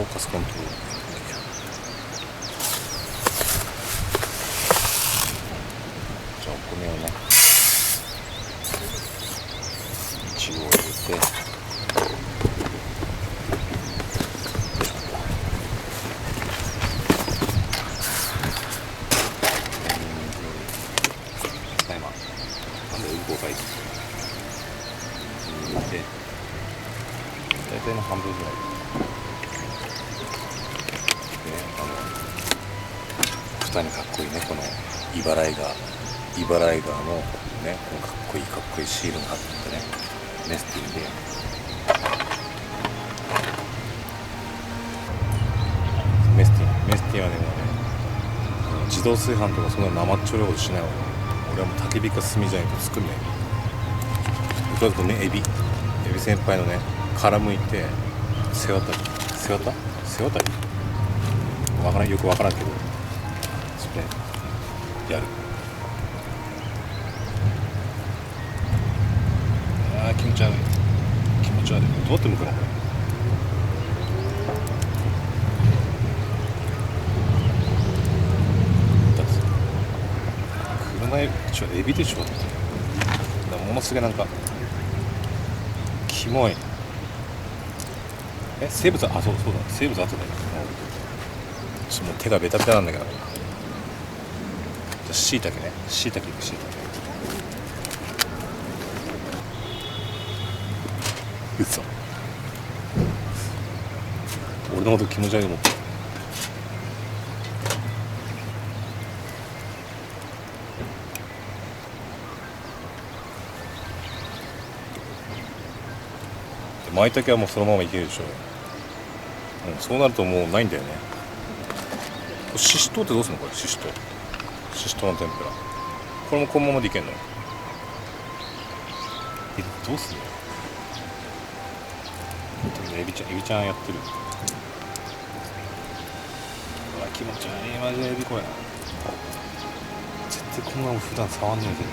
ーカスコントロール。じゃあお米をね一応入れて、今なんで5回入れて、大体の半分ぐらいで、蓋にかっこいいね、この茨城川のね、このかっこいいシールが貼ってね、メスティンでメスティンはね、もうね、自動炊飯とかそんな生っちょろいことしないわ。俺はもう焚き火か炭じゃないと作んない。とりあえずね、エビ先輩のね、殻むいて背わたりよくわからんけど、それやる。気持ち悪い。どうやって剥くのこれ。だって車エビでしょ。だからものすげえなんかキモい。生物そうだ、生物後だよ。もう手がベタベタなんだけど。じゃあ椎茸ね、椎茸。嘘。俺のこと気持ち悪いと思って。舞茸はもうそのままいけるでしょ。そうなるともうないんだよね。ししとうってどうするのこれ。ししとうの天ぷら、これもこのままでいけんの。どうするの。エビちゃんやってる。うわ気持ち悪い。マジでエビこれ絶対こんなの普段触んねえけど。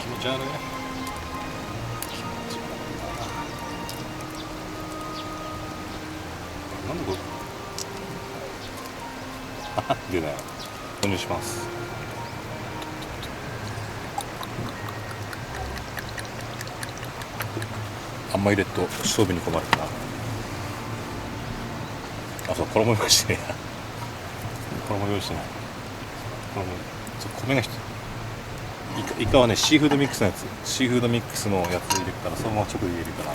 気持ち悪い。なんでこれ出ない。投入します。あんま入れると勝負に困るかな。そう、衣用意してねえや。衣用意してない。米がイカはね、シーフードミックスのやつ。シーフードミックスのやつ入れるから、そのまま直で入れるから。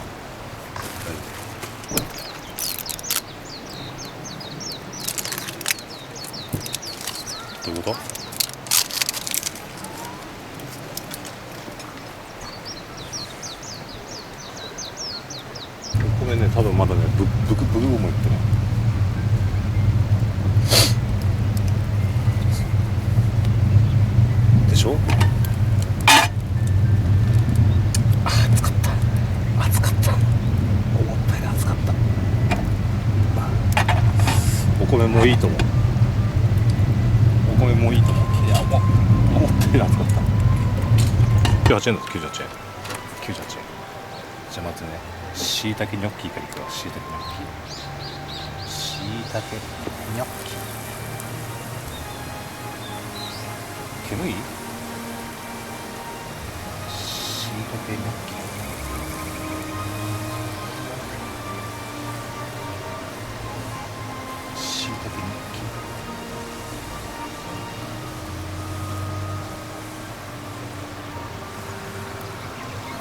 どういうこと。これね、多分まだね、ブクブクもいってない。でしょ。暑かった。思ったより暑かった。お米もいいと思う。いや、思ったより暑かった。98円だと98円。じゃあまずね、しいたけニョッキからいくわ。しいたけニョッキ。煙い？しいたけニョッキ。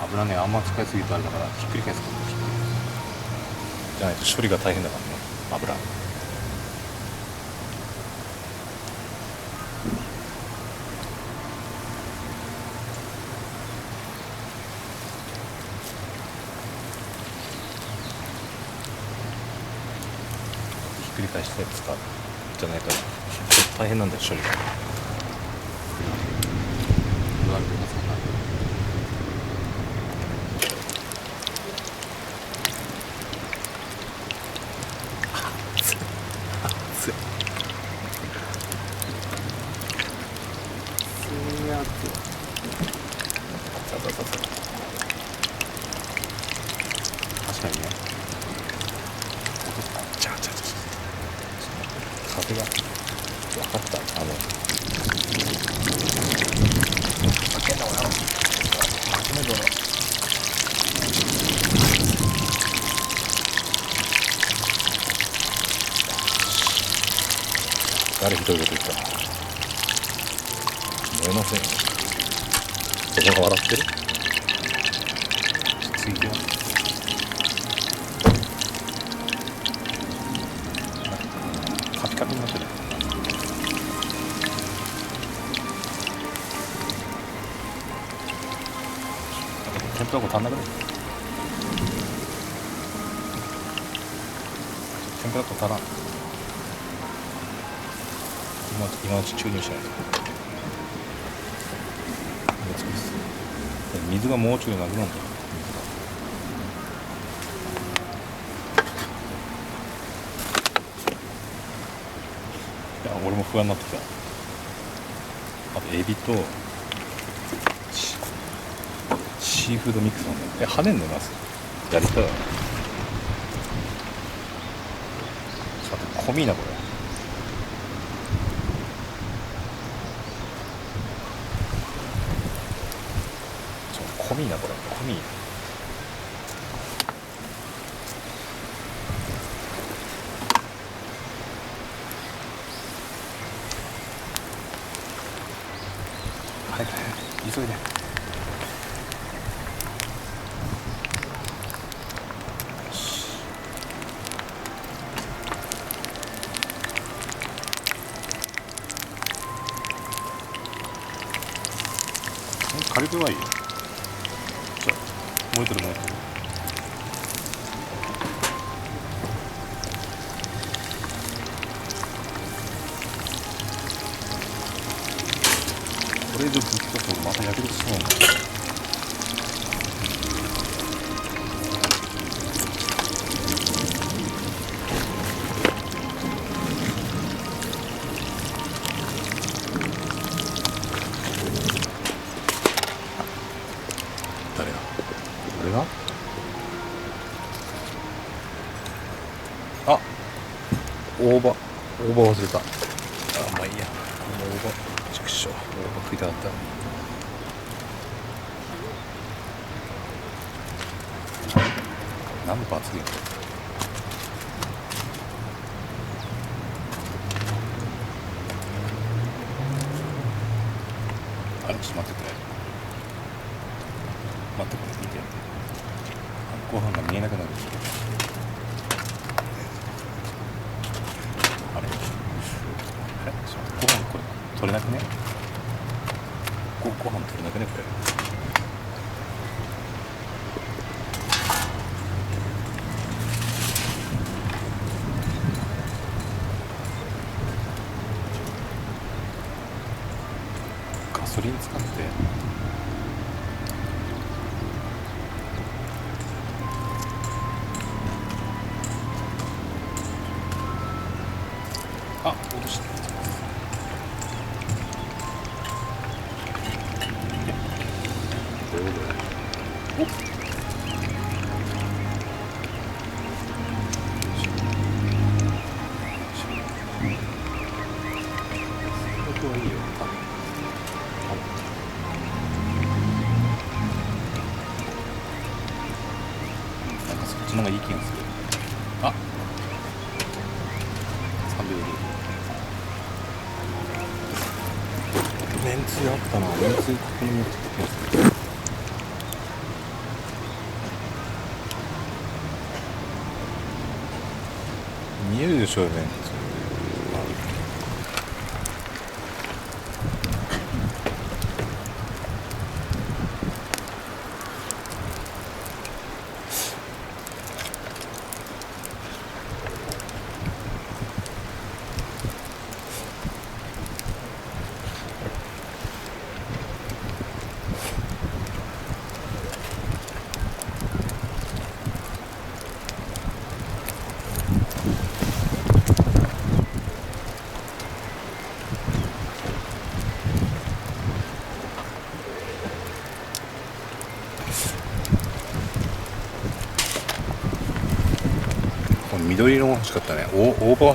油ね、あんま使いすぎるとあれだから、ひっくり返すこと。じゃないと処理が大変だからね、油。ひっくり返して使う。じゃないと大変なんだよ、処理が。誰ひどいこと言ったの。燃えませんよ。そこが笑ってる。ついてはカピカピになってる。天ぷら粉足んなくない？天ぷら粉足らん。今のうち注入しないと。水がもうちょいなくなるんだよ。いや、俺も不安になってきた。あとエビとシーフードミックスなんだよ。跳ねんのまずやりたい。あと込みいなこれ。込みいなこれ。込みいな。早く急いで。火力はいいよ。じゃあ燃えてる燃えてる。これ以上ぶつかったらまた焼けてしまうんだ。誰が？俺が？あ、大葉忘れた。あ、まあいいや。大葉畜生、大葉食いたかった。何の罰ゲーム？あれ、ちょっと待ってくれ。待ってくれ、見て。ご飯が見えなくなる。あれ、ご飯これ取れなくね？ご飯取れなくねこれ。ガソリン使って落とした。どういうことだよ。ここはいいよ。なんかそっちの方がいい気がする。あ、3秒でめんつゆあったな。めんつゆここに持ってきてます。見えるでしょうよ、めんつゆ。緑色が欲しかったね。大葉とは